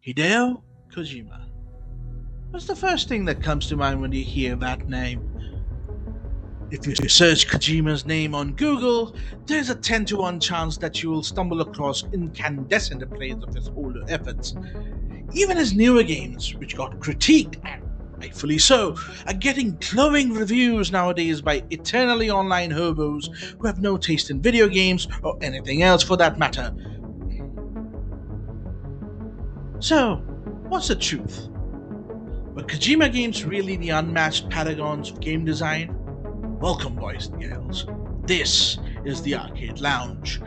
Hideo Kojima. What's the first thing that comes to mind when you hear that name? If you search Kojima's name on Google, there's a 10 to 1 chance that you will stumble across incandescent praise of his older efforts. Even his newer games, which got critiqued, and rightfully so, are getting glowing reviews nowadays by eternally online hobos who have no taste in video games or anything else for that matter. So, what's the truth? Were Kojima games really the unmatched paragons of game design? Welcome, boys and girls. This is the Arcade Lounge.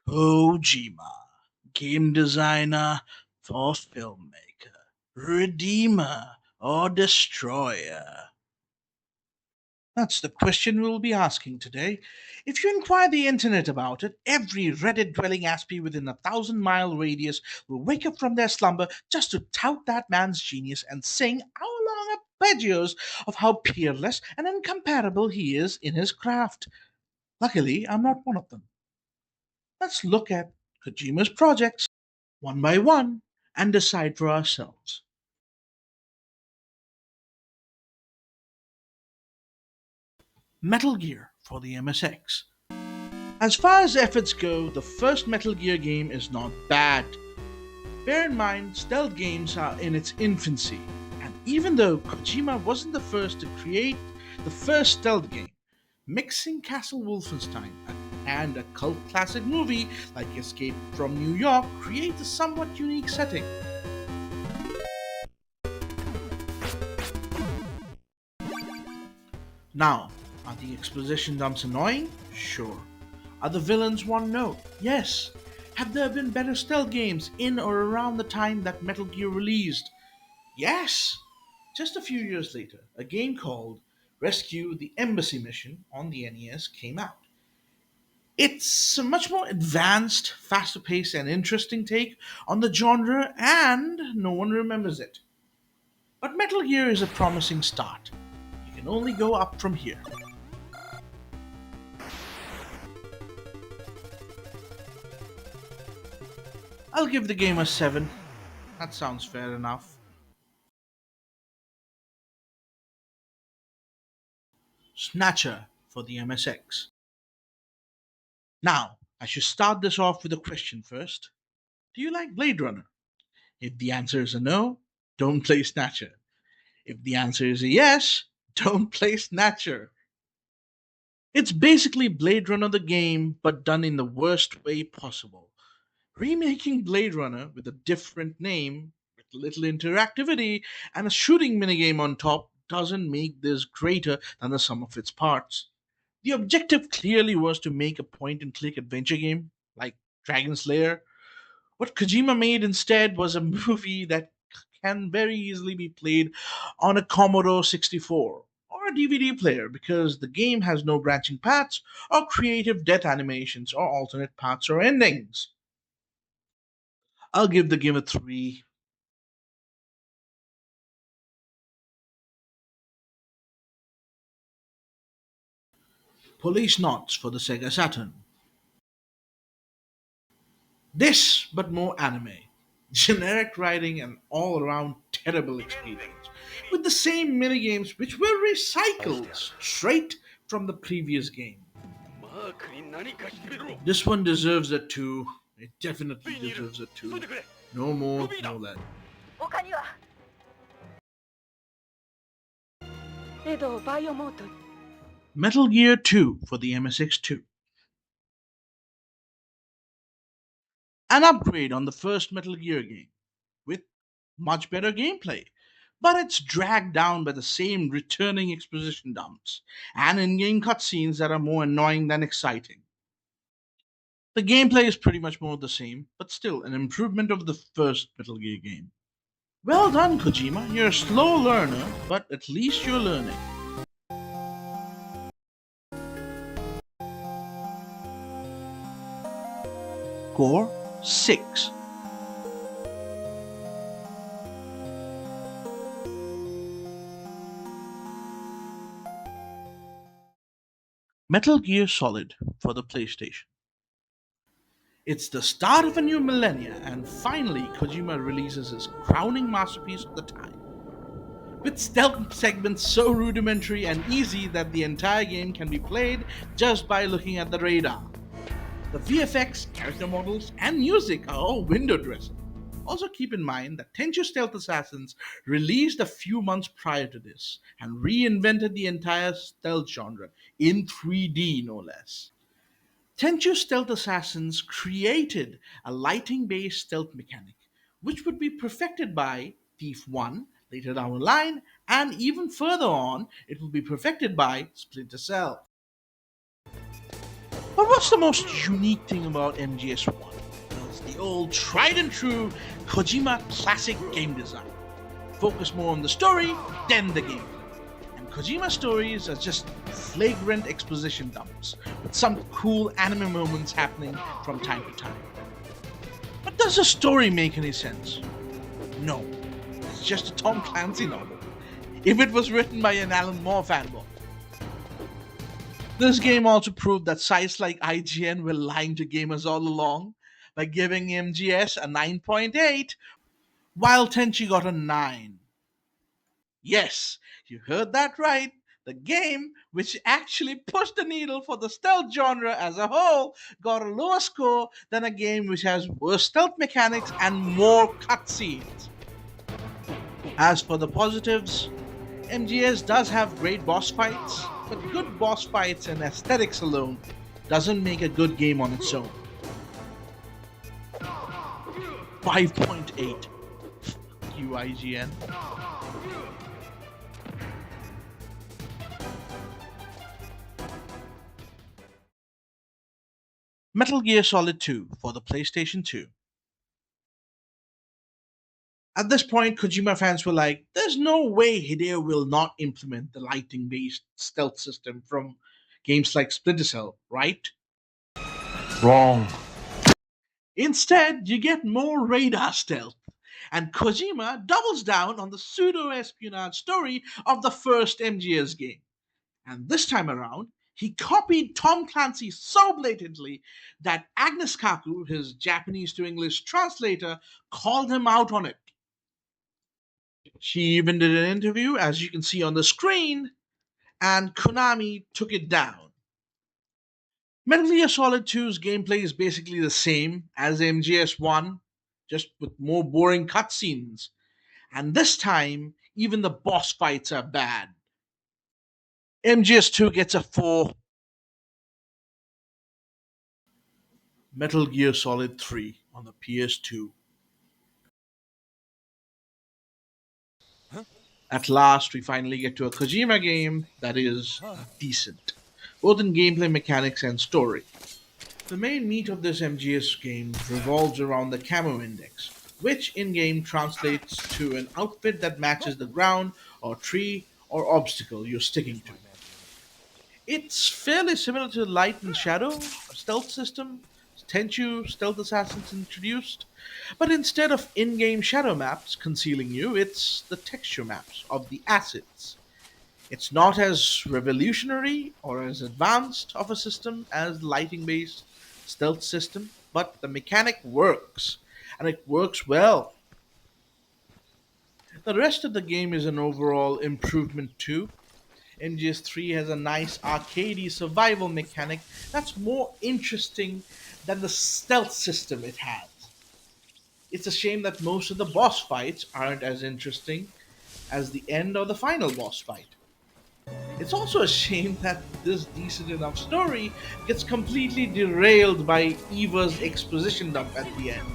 Kojima, game designer for filmmaker, redeemer or destroyer? That's the question we'll be asking today. If you inquire the internet about it, every Reddit dwelling aspie within a 1,000-mile radius will wake up from their slumber just to tout that man's genius and sing hour-long arpeggios of how peerless and incomparable he is in his craft. Luckily, I'm not one of them. Let's look at Kojima's projects one by one and decide for ourselves. Metal Gear for the MSX. As far as efforts go, the first Metal Gear game is not bad. Bear in mind, stealth games are in its infancy, and even though Kojima wasn't the first to create the first stealth game, mixing Castle Wolfenstein and a cult classic movie like Escape from New York creates a somewhat unique setting. Now, are the exposition dumps annoying? Sure. Are the villains one note? Yes. Have there been better stealth games in or around the time that Metal Gear released? Yes. Just a few years later, a game called Rescue the Embassy Mission on the NES came out. It's a much more advanced, faster paced, and interesting take on the genre, and no one remembers it. But Metal Gear is a promising start. You can only go up from here. I'll give the game a 7. That sounds fair enough. Snatcher for the MSX. Now, I should start this off with a question first. Do you like Blade Runner? If the answer is a no, don't play Snatcher. If the answer is a yes, don't play Snatcher. It's basically Blade Runner the game, but done in the worst way possible. Remaking Blade Runner with a different name, with little interactivity, and a shooting minigame on top doesn't make this greater than the sum of its parts. The objective clearly was to make a point and click adventure game, like Dragon Slayer. What Kojima made instead was a movie that can very easily be played on a Commodore 64 or a DVD player because the game has no branching paths or creative death animations or alternate paths or endings. I'll give the game a 3. Police Knots for the Sega Saturn. This, but more anime. Generic writing and all around terrible experience. With the same minigames which were recycled straight from the previous game. This one deserves a 2. It definitely deserves a 2. No more, no less. Metal Gear 2 for the MSX2. An upgrade on the first Metal Gear game with much better gameplay. But it's dragged down by the same returning exposition dumps and in game cutscenes that are more annoying than exciting. The gameplay is pretty much more the same, but still an improvement of the first Metal Gear game. Well done, Kojima. You're a slow learner, but at least you're learning. Score 6. Metal Gear Solid for the PlayStation. It's the start of a new millennia, and finally, Kojima releases his crowning masterpiece of the time. With stealth segments so rudimentary and easy that the entire game can be played just by looking at the radar. The VFX, character models, and music are all window dressing. Also, keep in mind that Tenchu Stealth Assassins released a few months prior to this and reinvented the entire stealth genre in 3D, no less. Tenchu Stealth Assassins created a lighting based stealth mechanic, which would be perfected by Thief 1 later down the line, and even further on, it will be perfected by Splinter Cell. But what's the most unique thing about MGS1? Well, it's the old tried and true Kojima classic game design. Focus more on the story than the gameplay. And Kojima stories are just flagrant exposition dumps, with some cool anime moments happening from time to time. But does the story make any sense? No. It's just a Tom Clancy novel. If it was written by an Alan Moore fanboy. This game also proved that sites like IGN were lying to gamers all along by giving MGS a 9.8 while Tenchi got a 9. Yes, you heard that right. The game, which actually pushed the needle for the stealth genre as a whole, got a lower score than a game which has worse stealth mechanics and more cutscenes. As for the positives, MGS does have great boss fights, but good boss fights and aesthetics alone doesn't make a good game on its own. 5.8. Fuck you, IGN. Metal Gear Solid 2 for the PlayStation 2. At this point, Kojima fans were like, there's no way Hideo will not implement the lighting based stealth system from games like Splinter Cell, right? Wrong. Instead, you get more radar stealth. And Kojima doubles down on the pseudo espionage story of the first MGS game. And this time around, he copied Tom Clancy so blatantly that Agnes Kaku, his Japanese to English translator, called him out on it. She even did an interview, as you can see on the screen, and Konami took it down. Metal Gear Solid 2's gameplay is basically the same as MGS1, just with more boring cutscenes. And this time, even the boss fights are bad. MGS2 gets a 4. Metal Gear Solid 3 on the PS2. At last, we finally get to a Kojima game that is decent, both in gameplay mechanics and story. The main meat of this MGS game revolves around the camo index, which in game translates to an outfit that matches the ground or tree or obstacle you're sticking to. It's fairly similar to Light and Shadow, a stealth system Tenchu Stealth Assassins introduced, but instead of in game shadow maps concealing you, it's the texture maps of the assets. It's not as revolutionary or as advanced of a system as lighting based stealth system, but the mechanic works, and it works well. The rest of the game is an overall improvement too. MGS3 has a nice arcadey survival mechanic that's more interesting than the stealth system it has. It's a shame that most of the boss fights aren't as interesting as the end or the final boss fight. It's also a shame that this decent enough story gets completely derailed by Eva's exposition dump at the end,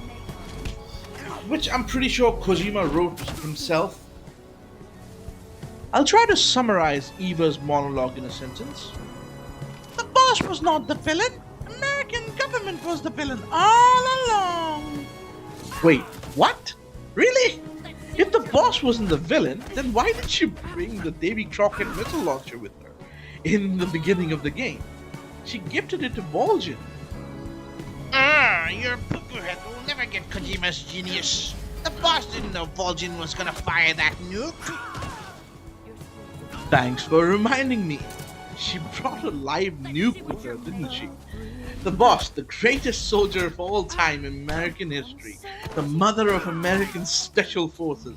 which I'm pretty sure Kojima wrote himself. I'll try to summarize Eva's monologue in a sentence. The boss was not the villain. American government was the villain all along. Wait, what? Really? If the boss wasn't the villain, then why did she bring the Davy Crockett missile launcher with her in the beginning of the game? She gifted it to Vol'jin. Ah, your poo-poo head will never get Kojima's genius. The boss didn't know Vol'jin was gonna fire that nuke. Thanks for reminding me. She brought a live nuke with her, didn't she? The boss, the greatest soldier of all time in American history, the mother of American special forces,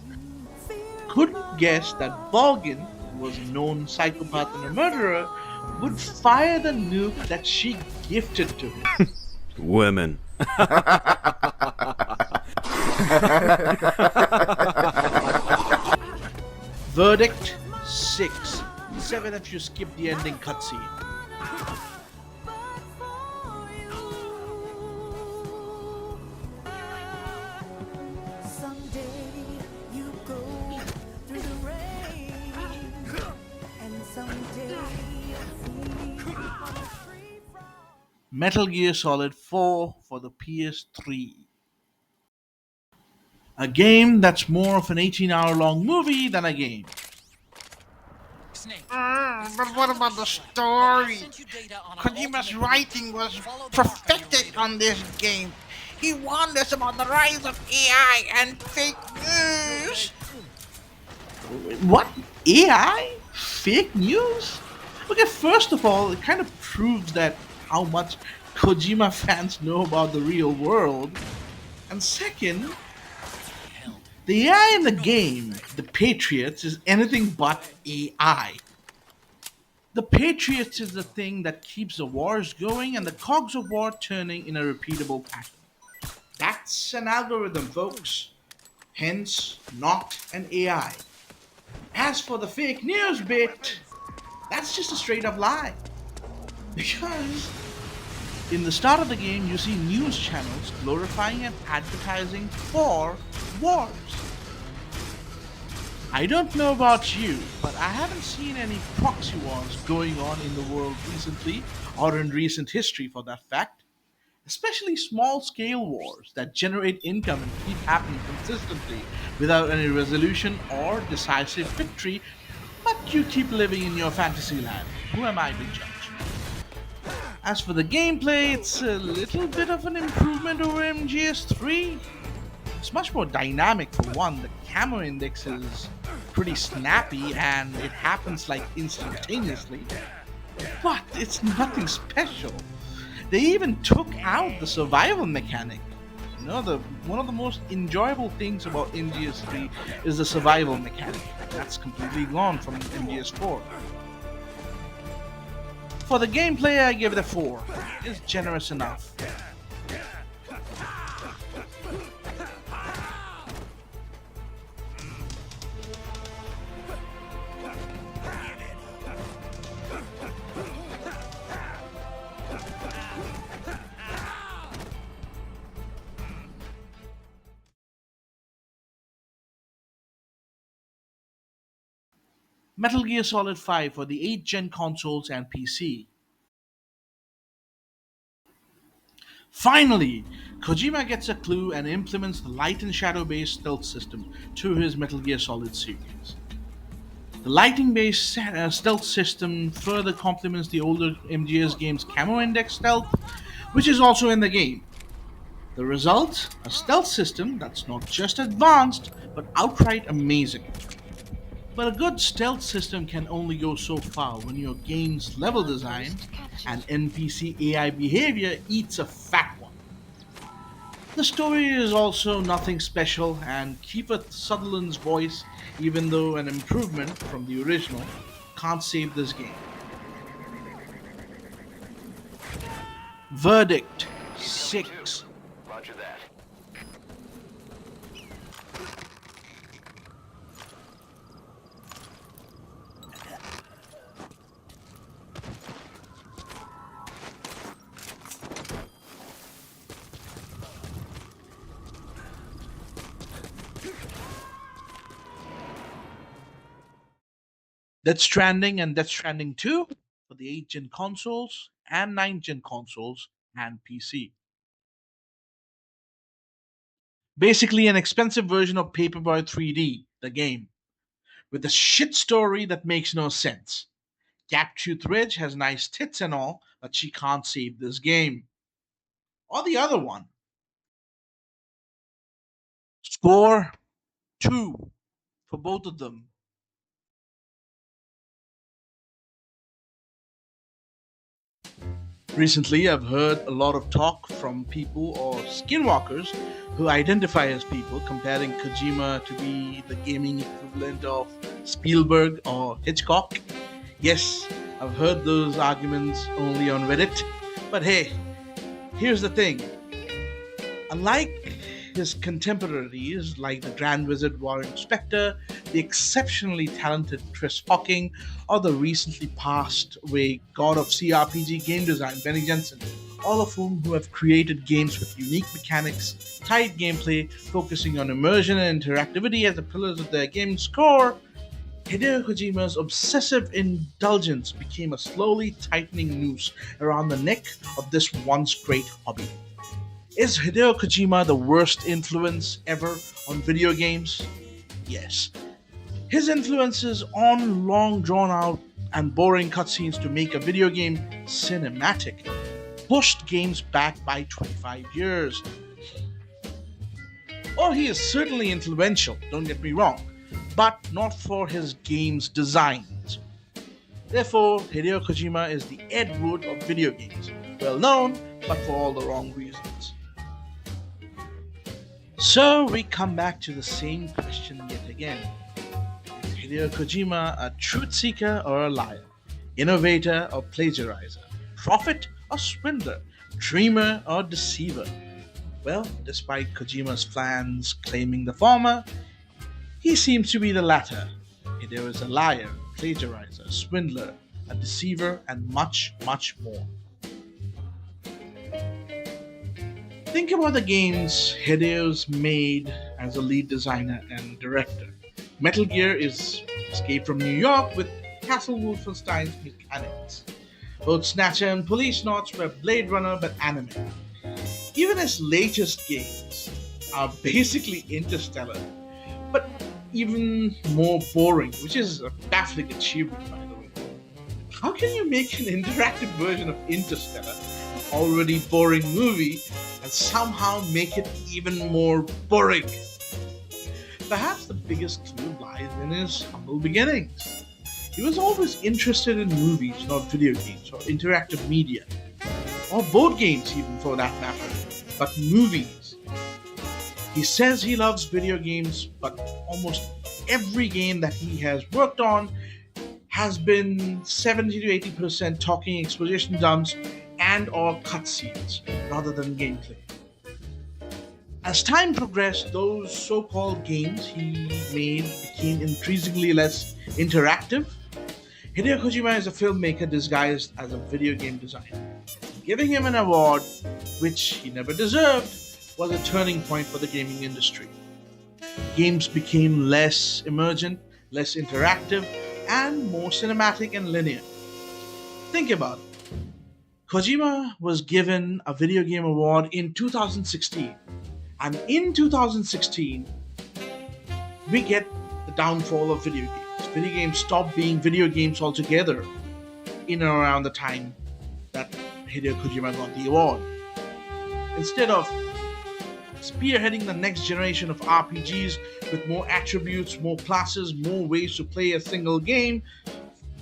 couldn't guess that Vol'jin, who was a known psychopath and a murderer, would fire the nuke that she gifted to him. Women. Verdict 6. 7 if you skip the ending cutscene. Someday you go through the rain, and someday you're free from. Metal Gear Solid 4 for the PS3. A game that's more of an 18-hour long movie than a game. But what about the story? Kojima's writing was perfected on this game. He warned us about the rise of AI and fake news. What? AI? Fake news? Okay, first of all, it kind of proves that how much Kojima fans know about the real world. And second, the AI in the game, the Patriots, is anything but AI. The Patriots is the thing that keeps the wars going and the cogs of war turning in a repeatable pattern. That's an algorithm, folks. Hence, not an AI. As for the fake news bit, that's just a straight up lie. Because in the start of the game, you see news channels glorifying and advertising for wars. I don't know about you, but I haven't seen any proxy wars going on in the world recently, or in recent history for that fact. Especially small scale wars that generate income and keep happening consistently without any resolution or decisive victory, but you keep living in your fantasy land. Who am I to judge? As for the gameplay, it's a little bit of an improvement over MGS3. It's much more dynamic for one. The camo index is pretty snappy and it happens like instantaneously. But it's nothing special. They even took out the survival mechanic. You know, one of the most enjoyable things about MGS3 is the survival mechanic. That's completely gone from MGS4. For the gameplay, I give it a 4. It's generous enough. Metal Gear Solid 5 for the 8th gen consoles and PC. Finally, Kojima gets a clue and implements the light and shadow based stealth system to his Metal Gear Solid series. The lighting based stealth system further complements the older MGS game's camo index stealth, which is also in the game. The result? A stealth system that's not just advanced, but outright amazing. But a good stealth system can only go so far when your game's level design and NPC AI behavior eats a fat one. The story is also nothing special, and Kiefer Sutherland's voice, even though an improvement from the original, can't save this game. Verdict 6. Roger that. Death Stranding and Death Stranding 2 for the 8th gen consoles and 9th gen consoles and PC. Basically, an expensive version of Paperboy 3D, the game, with a shit story that makes no sense. Gaptooth Ridge has nice tits and all, but she can't save this game. Or the other one. Score 2 for both of them. Recently, I've heard a lot of talk from people or skinwalkers who identify as people comparing Kojima to be the gaming equivalent of Spielberg or Hitchcock. Yes, I've heard those arguments only on Reddit, but hey, here's the thing. Unlike his contemporaries like the Grand Wizard Warren Spector, the exceptionally talented Chris Hawking, or the recently passed away god of CRPG game design Benny Jensen, all of whom who have created games with unique mechanics, tight gameplay, focusing on immersion and interactivity as the pillars of their game's core, Hideo Kojima's obsessive indulgence became a slowly tightening noose around the neck of this once great hobby. Is Hideo Kojima the worst influence ever on video games? Yes. His influences on long drawn out and boring cutscenes to make a video game cinematic pushed games back by 25 years. Oh, he is certainly influential, don't get me wrong, but not for his game's designs. Therefore, Hideo Kojima is the Ed Wood of video games, well known, but for all the wrong reasons. So we come back to the same question yet again. Is Hideo Kojima a truth seeker or a liar? Innovator or plagiarizer? Prophet or swindler? Dreamer or deceiver? Well, despite Kojima's fans claiming the former, he seems to be the latter. Hideo is a liar, plagiarizer, swindler, a deceiver, and much, much more. Think about the games Hideo's made as a lead designer and director. Metal Gear is Escape from New York with Castle Wolfenstein's mechanics. Both Snatcher and Police Knots were Blade Runner but anime. Even his latest games are basically Interstellar, but even more boring, which is a baffling achievement, by the way. How can you make an interactive version of Interstellar, an already boring movie, and somehow make it even more boring? Perhaps the biggest clue lies in his humble beginnings. He was always interested in movies, not video games or interactive media, or board games even for that matter, but movies. He says he loves video games, but almost every game that he has worked on has been 70 to 80% talking exposition dumps and or cutscenes rather than gameplay. As time progressed, those so-called games he made became increasingly less interactive. Hideo Kojima is a filmmaker disguised as a video game designer. Giving him an award, which he never deserved, was a turning point for the gaming industry. Games became less emergent, less interactive, and more cinematic and linear. Think about it. Kojima was given a video game award in 2016. And in 2016, we get the downfall of video games. Video games stopped being video games altogether in and around the time that Hideo Kojima got the award. Instead of spearheading the next generation of RPGs with more attributes, more classes, more ways to play a single game,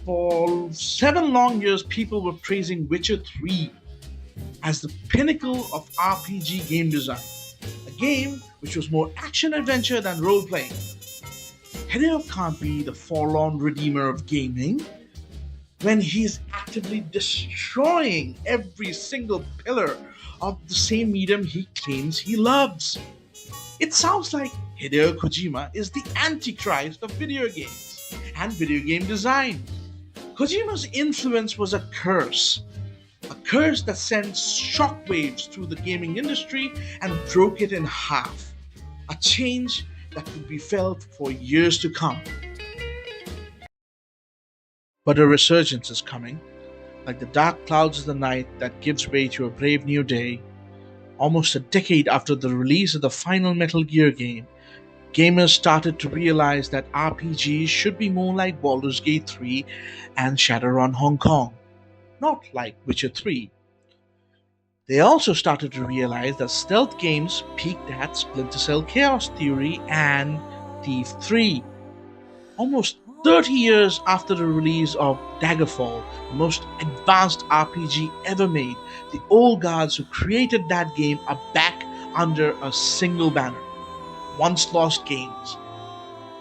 for 7 long years people were praising Witcher 3 as the pinnacle of RPG game design. A game which was more action-adventure than role-playing. Hideo can't be the forlorn redeemer of gaming when he's actively destroying every single pillar of the same medium he claims he loves. It sounds like Hideo Kojima is the antichrist of video games and video game design. Kojima's influence was a curse that sent shockwaves through the gaming industry and broke it in half. A change that would be felt for years to come. But a resurgence is coming, like the dark clouds of the night that gives way to a brave new day. Almost a decade after the release of the final Metal Gear game, gamers started to realize that RPGs should be more like Baldur's Gate 3 and Shadowrun Hong Kong, not like Witcher 3. They also started to realize that stealth games peaked at Splinter Cell Chaos Theory and Thief 3. Almost 30 years after the release of Daggerfall, the most advanced RPG ever made, the old guards who created that game are back under a single banner. Once lost games.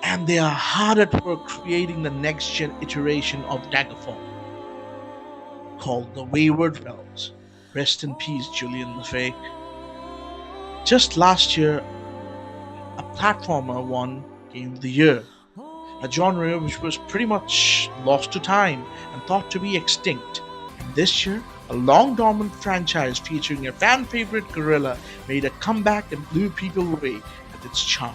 And they are hard at work creating the next gen iteration of Daggerfall, called The Wayward Realms. Rest in peace, Julian LeFay. Just last year, a platformer won Game of the Year, a genre which was pretty much lost to time and thought to be extinct. And this year, a long dormant franchise featuring a fan favorite gorilla made a comeback and blew people away with its charm.